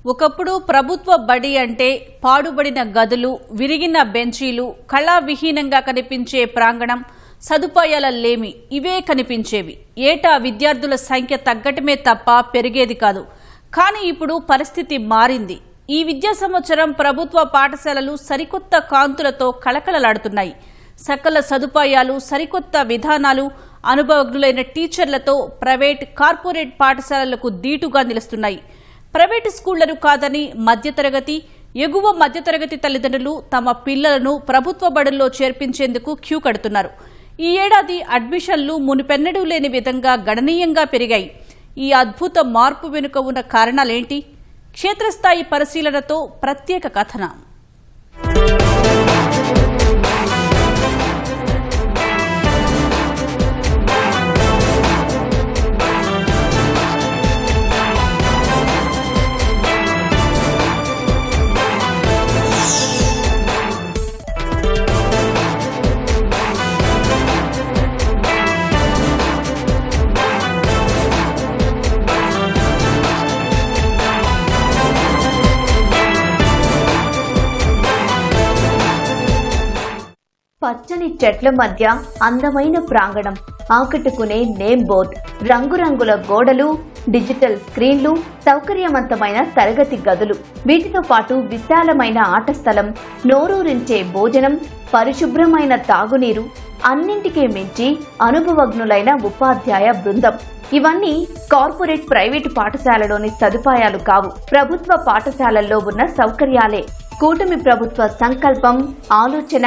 ఒకప్పుడు ప్రభుత్వ బడి అంటే పాడుబడిన గదులు, విరిగిన బెంచీలు, కళావిహీనంగా కనిపించే ప్రాంగణం, సదుపాయాల లేమి ఇవే కనిపించేవి. ఏటా విద్యార్థుల సంఖ్య తగ్గటమే తప్ప పెరిగేది కాదు. కానీ ఇప్పుడు పరిస్థితి మారింది. ఈ విద్యా సంవత్సరం ప్రభుత్వ పాఠశాలలు సరికొత్త కాంతులతో కళకళలాడుతున్నాయి. సకల సదుపాయాలు, సరికొత్త విధానాలు, అనుభవజ్ఞులైన టీచర్లతో ప్రైవేట్, కార్పొరేట్ పాఠశాలలకు దీటుగా నిలుస్తున్నాయి. ప్రైవేటు స్కూళ్లను కాదని మధ్యతరగతి, ఎగువ మధ్యతరగతి తల్లిదండ్రులు తమ పిల్లలను ప్రభుత్వ బడుల్లో చేర్పించేందుకు క్యూ కడుతున్నారు. ఈ ఏడాది అడ్మిషన్లు మునుపెన్నడూ లేని విధంగా గణనీయంగా పెరిగాయి. ఈ అద్భుత మార్పు వెనుక ఉన్న కారణాలేంటి? క్షేత్రస్థాయి పరిశీలనతో ప్రత్యేక కథనం. పచ్చని చెట్ల మధ్య అందమైన ప్రాంగణం, ఆకట్టుకునే నేమ్ బోర్డ్, రంగురంగుల గోడలు, డిజిటల్ స్క్రీన్లు, సౌకర్యవంతమైన తరగతి గదులు, వీటితో పాటు విశాలమైన ఆట స్థలం, నోరూరించే భోజనం, పరిశుభ్రమైన తాగునీరు, అన్నింటికీ మించి అనుభవజ్ఞులైన ఉపాధ్యాయ బృందం. ఇవన్నీ కార్పొరేట్, ప్రైవేటు పాఠశాలలోని సదుపాయాలు కావు, ప్రభుత్వ పాఠశాలల్లో ఉన్న సౌకర్యాలే. కూటమి ప్రభుత్వ సంకల్పం, ఆలోచన,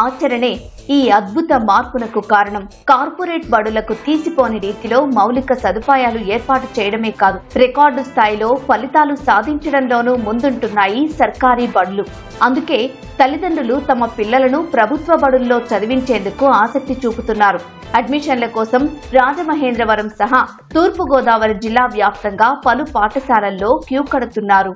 ఆచరణే ఈ అద్భుత మార్పునకు కారణం. కార్పొరేట్ బడులకు తీసిపోని రీతిలో మౌలిక సదుపాయాలు ఏర్పాటు చేయడమే కాదు, రికార్డు స్థాయిలో ఫలితాలు సాధించడంలోనూ ముందుంటున్నాయి సర్కారీ బడులు. అందుకే తల్లిదండ్రులు తమ పిల్లలను ప్రభుత్వ బడుల్లో చదివించేందుకు ఆసక్తి చూపుతున్నారు. అడ్మిషన్ల కోసం రాజమహేంద్రవరం సహా తూర్పుగోదావరి జిల్లా వ్యాప్తంగా పలు పాఠశాలల్లో క్యూ కడుతున్నారు.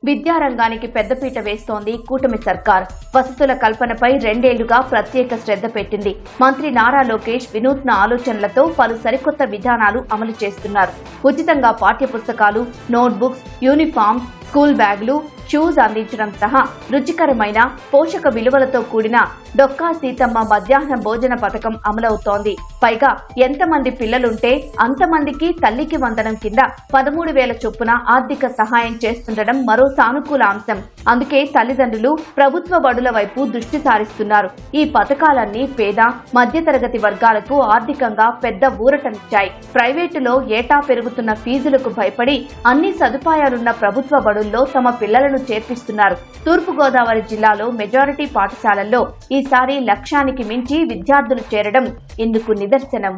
విద్యారంగానికి పెద్దపీట వేస్తోంది కూటమి సర్కార్. వసతుల కల్పనపై 2 ఏళ్లుగా ప్రత్యేక శ్రద్ధ పెట్టింది. మంత్రి నారా లోకేష్ వినూత్న ఆలోచనలతో పలు సరికొత్త విధానాలు అమలు చేస్తున్నారు. ఉచితంగా పాఠ్యపుస్తకాలు, నోట్బుక్స్, యూనిఫామ్, స్కూల్ బ్యాగులు, షూస్ అందించడం సహా రుచికరమైన, పోషక విలువలతో కూడిన డొక్కా సీతమ్మ మధ్యాహ్న భోజన పథకం అమలవుతోంది. పైగా ఎంతమంది పిల్లలుంటే అంతమందికి తల్లికి వందనం కింద 13,000 చొప్పున ఆర్థిక సహాయం చేస్తుండడం మరో సానుకూల అంశం. అందుకే తల్లిదండ్రులు ప్రభుత్వ బడుల వైపు దృష్టి సారిస్తున్నారు. ఈ పథకాలన్నీ పేద, మధ్యతరగతి వర్గాలకు ఆర్థికంగా పెద్ద ఊరటనిచ్చాయి. ప్రైవేటులో ఏటా పెరుగుతున్న ఫీజులకు భయపడి అన్ని సదుపాయాలున్న ప్రభుత్వ బడుల్లో తమ పిల్లలను చేర్పిస్తున్నారు. తూర్పుగోదావరి జిల్లాలో మెజారిటీ పాఠశాలల్లో ఈసారి లక్ష్యానికి మించి విద్యార్థులు చేరడం ఇందుకు నిదర్శనం.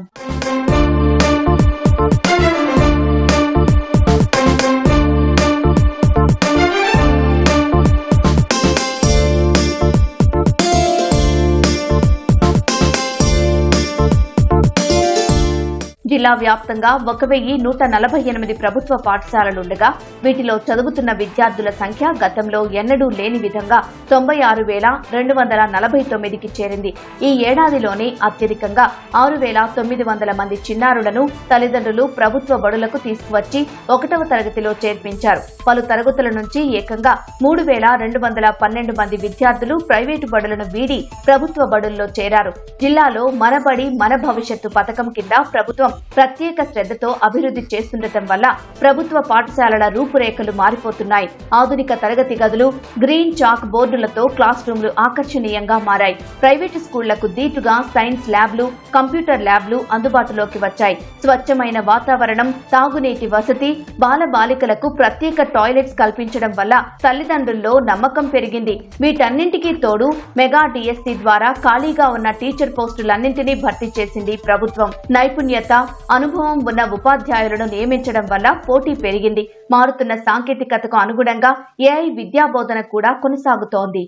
జిల్లా వ్యాప్తంగా 1,148 ప్రభుత్వ పాఠశాలలుండగా వీటిలో చదువుతున్న విద్యార్థుల సంఖ్య గతంలో ఎన్నడూ లేని విధంగా 96,249కి చేరింది. ఈ ఏడాదిలోనే అత్యధికంగా 6,900 మంది చిన్నారులను తల్లిదండ్రులు ప్రభుత్వ బడులకు తీసుకువచ్చి 1వ తరగతిలో చేర్పించారు. పలు తరగతుల నుంచి ఏకంగా 3,212 మంది విద్యార్థులు ప్రైవేటు బడులను వీడి ప్రభుత్వ బడుల్లో చేరారు. జిల్లాలో మన బడి మన భవిష్యత్తు పథకం కింద ప్రభుత్వం ప్రత్యేక శ్రద్ధతో అభివృద్ధి చేస్తుండటం వల్ల ప్రభుత్వ పాఠశాలల రూపురేఖలు మారిపోతున్నాయి. ఆధునిక తరగతి గదులు, గ్రీన్ చాక్ బోర్డులతో క్లాస్ రూమ్లు ఆకర్షణీయంగా మారాయి. ప్రైవేటు స్కూళ్లకు దీటుగా సైన్స్ ల్యాబ్లు, కంప్యూటర్ ల్యాబ్లు అందుబాటులోకి వచ్చాయి. స్వచ్ఛమైన వాతావరణం, తాగునీటి వసతి, బాలబాలికలకు ప్రత్యేక టాయిలెట్స్ కల్పించడం వల్ల తల్లిదండ్రుల్లో నమ్మకం పెరిగింది. వీటన్నింటికీ తోడు మెగా డిఎస్సి ద్వారా ఖాళీగా ఉన్న టీచర్ పోస్టులన్నింటినీ భర్తీ చేసింది ప్రభుత్వం. నైపుణ్యత, అనుభవం ఉన్న ఉపాధ్యాయులను నియమించడం వల్ల పోటీ పెరిగింది. మారుతున్న సాంకేతికతకు అనుగుణంగా ఏఐ విద్యాబోధన కూడా కొనసాగుతోంది.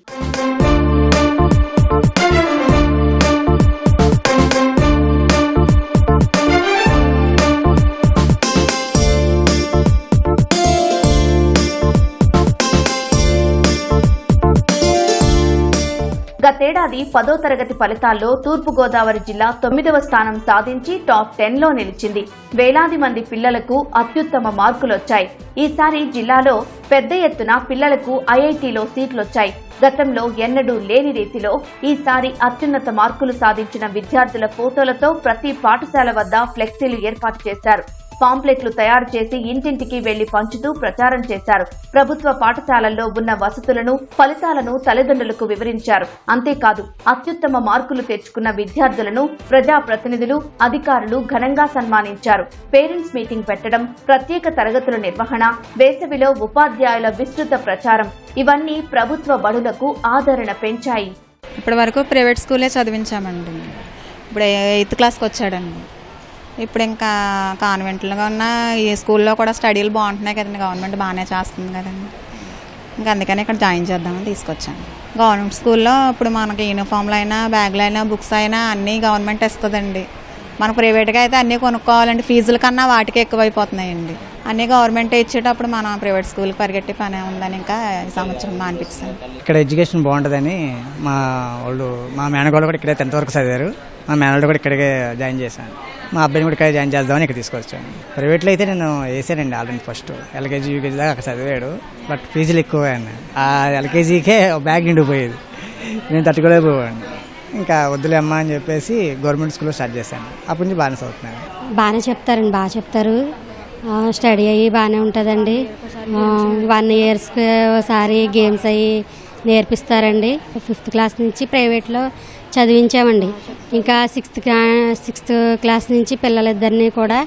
గతేడాది 10వ తరగతి ఫలితాల్లో తూర్పుగోదావరి జిల్లా 9వ స్థానం సాధించి టాప్ 10లో నిలిచింది. వేలాది మంది పిల్లలకు అత్యుత్తమ మార్కులొచ్చాయి. ఈసారి జిల్లాలో పెద్ద ఎత్తున పిల్లలకు ఐఐటీలో సీట్లొచ్చాయి. గతంలో ఎన్నడూ లేని రీతిలో ఈసారి అత్యున్నత మార్కులు సాధించిన విద్యార్థుల ఫోటోలతో ప్రతి పాఠశాల వద్ద ఫ్లెక్సీలు ఏర్పాటు చేశారు. పాంప్లెట్లు తయారు చేసి ఇంటింటికి వెళ్లి పంచుతూ ప్రచారం చేశారు. ప్రభుత్వ పాఠశాలల్లో ఉన్న వసతులను, ఫలితాలను తల్లిదండ్రులకు వివరించారు. అంతేకాదు అత్యుత్తమ మార్కులు తెచ్చుకున్న విద్యార్థులను ప్రజాప్రతినిధులు, అధికారులు ఘనంగా సన్మానించారు. పేరెంట్స్ మీటింగ్ పెట్టడం, ప్రత్యేక తరగతుల నిర్వహణ, వేసవిలో ఉపాధ్యాయుల విస్తృత ప్రచారం ఇవన్నీ ప్రభుత్వ బడులకు ఆదరణ పెంచాయి. ఇప్పటి వరకు ప్రైవేట్ స్కూలే చదివించామండి. ఇప్పుడు 8th క్లాస్కి వచ్చాడండి. ఇప్పుడు ఇంకా కాన్వెంట్లో ఉన్న ఈ స్కూల్లో కూడా స్టడీలు బాగుంటున్నాయి కదండి. గవర్నమెంట్ బాగానే చేస్తుంది కదండి. ఇంకా అందుకని ఇక్కడ జాయిన్ చేద్దామని తీసుకొచ్చాను. గవర్నమెంట్ స్కూల్లో ఇప్పుడు మనకి యూనిఫామ్లు అయినా, బ్యాగులు అయినా, బుక్స్ అయినా అన్నీ గవర్నమెంట్ ఇస్తుందండి. మనకు ప్రైవేట్గా అయితే అన్నీ కొనుక్కోవాలండి. ఫీజుల కన్నా వాటికే ఎక్కువైపోతున్నాయండి. అన్నీ గవర్నమెంట్ ఇచ్చేటప్పుడు మనం ప్రైవేట్ స్కూల్కి పరిగెట్టి పని ఉందని ఇంకా ఈ సంవత్సరం మానిపించాను. ఇక్కడ ఎడ్యుకేషన్ బాగుంటుందని మా మేనగోళ్ళు కూడా ఇక్కడే 10th వరకు చదివారు. మా మేనగోళ్ళు కూడా ఇక్కడికే జాయిన్ చేశాను. మా అబ్బాయిని కూడా ఇక్కడ జాయిన్ చేద్దామని ఇక్కడ తీసుకొచ్చాను. ప్రైవేట్లో అయితే నేను వేసానండి ఆల్రెడీ. ఫస్ట్ ఎల్కేజీ, యూకేజీ దాకా అక్కడ చదివాడు. బట్ ఫీజులు ఎక్కువ అన్నాయి. ఆ ఎల్కేజీకే బ్యాగ్ నిండిపోయేది. నేను తట్టుకోలేకపోయాను. ఇంకా వద్దులే అమ్మా అని చెప్పేసి గవర్నమెంట్ స్కూల్లో స్టార్ట్ చేశాను. అప్పటి నుంచి బాగానే చదువుతున్నాను. బాగానే చెప్తారండి, బాగా చెప్తారు. స్టడీ అయ్యి బాగానే ఉంటుందండి. 1 ఇయర్స్కి ఒకసారి గేమ్స్ అయ్యి నేర్పిస్తారండి. 5th క్లాస్ నుంచి ప్రైవేట్లో చదివించామండి. ఇంకా 6th క్లాస్ నుంచి పిల్లలిద్దరినీ కూడా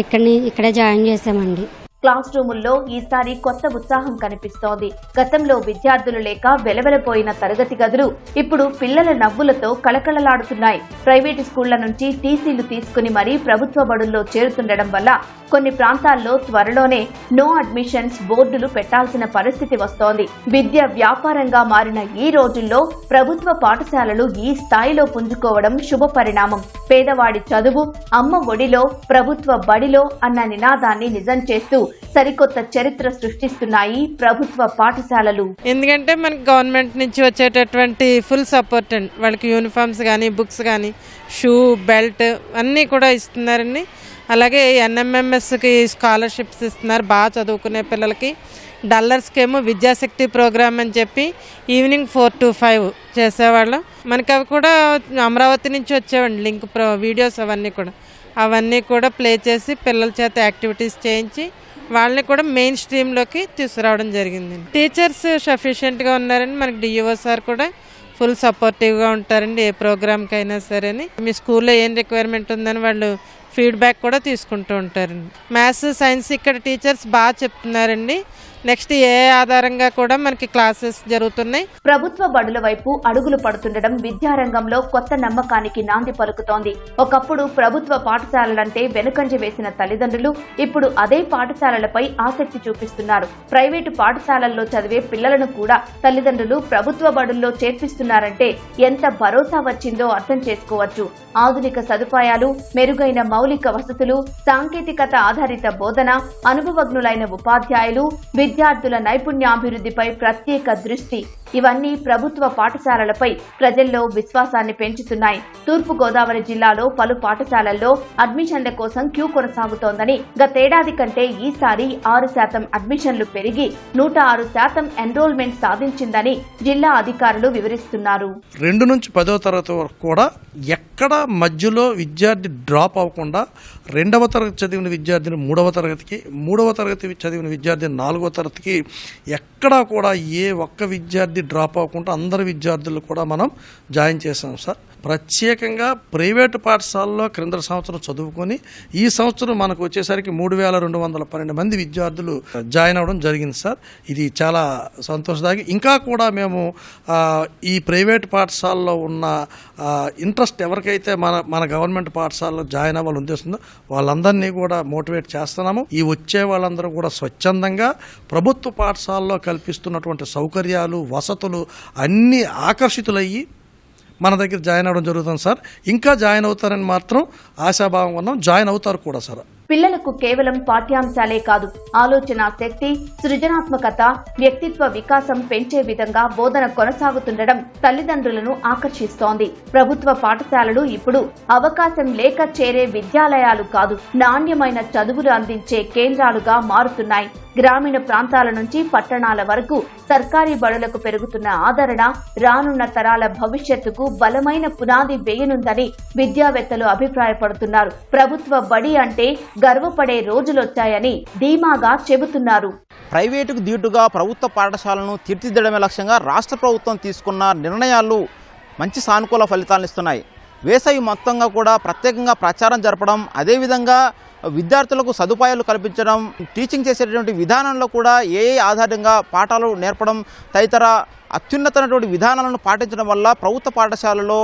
ఇక్కడే జాయిన్ చేసామండి. క్లాస్ రూముల్లో ఈసారి కొత్త ఉత్సాహం కనిపిస్తోంది. గతంలో విద్యార్థులు లేక వెలవెలపోయిన తరగతి గదులు ఇప్పుడు పిల్లల నవ్వులతో కళకళలాడుతున్నాయి. ప్రైవేటు స్కూళ్ల నుంచి టీసీలు తీసుకుని మరీ ప్రభుత్వ బడుల్లో చేరుతుండడం వల్ల కొన్ని ప్రాంతాల్లో త్వరలోనే నో అడ్మిషన్స్ బోర్డులు పెట్టాల్సిన పరిస్థితి వస్తోంది. విద్య వ్యాపారంగా మారిన ఈ రోజుల్లో ప్రభుత్వ పాఠశాలలు ఈ స్థాయిలో పుంజుకోవడం శుభ పరిణామం. పేదవాడి చదువు అమ్మ ఒడిలో, ప్రభుత్వ బడిలో అన్న నినాదాన్ని నిజం చేస్తూ సరికొత్త చరిత్ర సృష్టిస్తున్నాయి ప్రభుత్వ పాఠశాలలు. ఎందుకంటే మనకి గవర్నమెంట్ నుంచి వచ్చేటటువంటి ఫుల్ సపోర్ట్ అండి. వాళ్ళకి యూనిఫామ్స్ కానీ, బుక్స్ కానీ, షూ, బెల్ట్ అన్నీ కూడా ఇస్తున్నారండి. అలాగే NMMSకి స్కాలర్షిప్స్ ఇస్తున్నారు. బాగా చదువుకునే పిల్లలకి. డల్లర్స్కి ఏమో విద్యాశక్తి ప్రోగ్రామ్ అని చెప్పి ఈవినింగ్ 4 to 5 చేసేవాళ్ళం. మనకి అవి కూడా అమరావతి నుంచి వచ్చేవండి లింక్ వీడియోస్ అవన్నీ కూడా ప్లే చేసి పిల్లల చేత యాక్టివిటీస్ చేయించి వాళ్ళని కూడా మెయిన్ స్ట్రీమ్లోకి తీసుకురావడం జరిగింది. టీచర్స్ సఫిషియెంట్గా ఉన్నారండి. మనకి డిఈఓ సార్ కూడా ఫుల్ సపోర్టివ్గా ఉంటారండి. ఏ ప్రోగ్రామ్కి అయినా సరే మీ స్కూల్లో ఏం రిక్వైర్మెంట్ ఉందని వాళ్ళు ఫీడ్బ్యాక్ కూడా తీసుకుంటూ ఉంటారండి. మ్యాథ్స్, సైన్స్ ఇక్కడ టీచర్స్ బాగా చెప్తున్నారండి. నెక్స్ట్ ఏ ఆధారంగా కూడా మనకి క్లాసెస్ జరుగుతున్నాయి. ప్రభుత్వ బడుల వైపు అడుగులు పడుతుండడం విద్యారంగంలో కొత్త నమ్మకానికి నాంది పలుకుతోంది. ఒకప్పుడు ప్రభుత్వ పాఠశాలలంటే వెనుకంజ వేసిన తల్లిదండ్రులు ఇప్పుడు అదే పాఠశాలలపై ఆసక్తి చూపిస్తున్నారు. ప్రైవేటు పాఠశాలల్లో చదివే పిల్లలను కూడా తల్లిదండ్రులు ప్రభుత్వ బడుల్లో చేర్పిస్తున్నారంటే ఎంత భరోసా వచ్చిందో అర్థం చేసుకోవచ్చు. ఆధునిక సదుపాయాలు, మెరుగైన మౌలిక వసతులు, సాంకేతికత ఆధారిత బోధన, అనుభవజ్ఞులైన ఉపాధ్యాయులు, విద్యార్థుల నైపుణ్యాభివృద్ధిపై ప్రత్యేక దృష్టి ఇవన్నీ ప్రభుత్వ పాఠశాలలపై ప్రజల్లో విశ్వాసాన్ని పెంచుతున్నాయి. తూర్పుగోదావరి జిల్లాలో పలు పాఠశాలల్లో అడ్మిషన్ల కోసం క్యూ కొనసాగుతోందని, గతేడాది కంటే ఈసారి 6% అడ్మిషన్లు పెరిగి 106% ఎన్రోల్మెంట్ సాధించిందని జిల్లా అధికారులు వివరిస్తున్నారు. 2 నుంచి 10వ తరగతి వరకు కూడా ఎక్కడ మధ్యలో విద్యార్థి డ్రాప్ అవ్వకుండా 2వ తరగతి చదివిన విద్యార్థిని 3వ తరగతికి, 3వ తరగతి చదివిన విద్యార్థిని 4వ తరగతికి ఎక్కడా కూడా ఏ ఒక్క విద్యార్థి డ్రాప్ అవ్వకుండా అందరు విద్యార్థులు కూడా మనం జాయిన్ చేసాం సార్. ప్రత్యేకంగా ప్రైవేటు పాఠశాలలో క్రింద సంవత్సరం చదువుకొని ఈ సంవత్సరం మనకు వచ్చేసరికి 3212 మంది విద్యార్థులు జాయిన్ అవ్వడం జరిగింది సార్. ఇది చాలా సంతోషదాయకం. ఇంకా కూడా మేము ఈ ప్రైవేటు పాఠశాలలో ఉన్న ఇంట్రెస్ట్ ఎవరికైతే మన గవర్నమెంట్ పాఠశాలలో జాయిన్ అవ్వాలని ఉద్దేశంతో వాళ్ళందరినీ కూడా మోటివేట్ చేస్తున్నాము. ఈ వచ్చే వాళ్ళందరూ కూడా స్వచ్ఛందంగా ప్రభుత్వ పాఠశాలలో కల్పిస్తున్నటువంటి సౌకర్యాలు, వసతులు అన్నీ ఆకర్షితులయ్యి మన దగ్గర జాయిన్ అవ్వడం జరుగుతుంది సార్. ఇంకా జాయిన్ అవుతారని మాత్రం ఆశాభావం ఉన్నాం. జాయిన్ అవుతారు కూడా సార్. పిల్లలకు కేవలం పాఠ్యాంశాలే కాదు, ఆలోచన శక్తి, సృజనాత్మకత, వ్యక్తిత్వ వికాసం పెంచే విధంగా బోధన కొనసాగుతుండడం తల్లిదండ్రులను ఆకర్షిస్తోంది. ప్రభుత్వ పాఠశాలలు ఇప్పుడు అవకాశం లేక చేరే విద్యాలయాలు కాదు, నాణ్యమైన చదువులు అందించే కేంద్రాలుగా మారుతున్నాయి. గ్రామీణ ప్రాంతాల నుంచి పట్టణాల వరకు సర్కారీ బడులకు పెరుగుతున్న ఆదరణ రానున్న తరాల భవిష్యత్తుకు బలమైన పునాది వేయనుందని విద్యావేత్తలు అభిప్రాయపడుతున్నారు. ప్రభుత్వ బడి అంటే గర్వపడే రోజులొచ్చాయని ధీమాగా చెబుతున్నారు. ప్రైవేటుకు దీటుగా ప్రభుత్వ పాఠశాలను తీర్చిదిద్దడమే లక్ష్యంగా రాష్ట్ర ప్రభుత్వం తీసుకున్న నిర్ణయాలు మంచి సానుకూల ఫలితాలను ఇస్తున్నాయి. వేసవి మొత్తంగా కూడా ప్రత్యేకంగా ప్రచారం జరపడం, అదేవిధంగా విద్యార్థులకు సదుపాయాలు కల్పించడం, టీచింగ్ చేసేటువంటి విధానంలో కూడా ఏఐ ఆధారంగా పాఠాలు నేర్పడం తదితర అత్యున్నతమైనటువంటి విధానాలను పాటించడం వల్ల ప్రభుత్వ పాఠశాలలో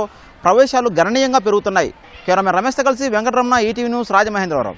ప్రవేశాలు గణనీయంగా పెరుగుతున్నాయి. కెమెరామెన్ రమేష్తో కలిసి వెంకటరమణ, ఈటీవీ న్యూస్, రాజమహేంద్రవరం.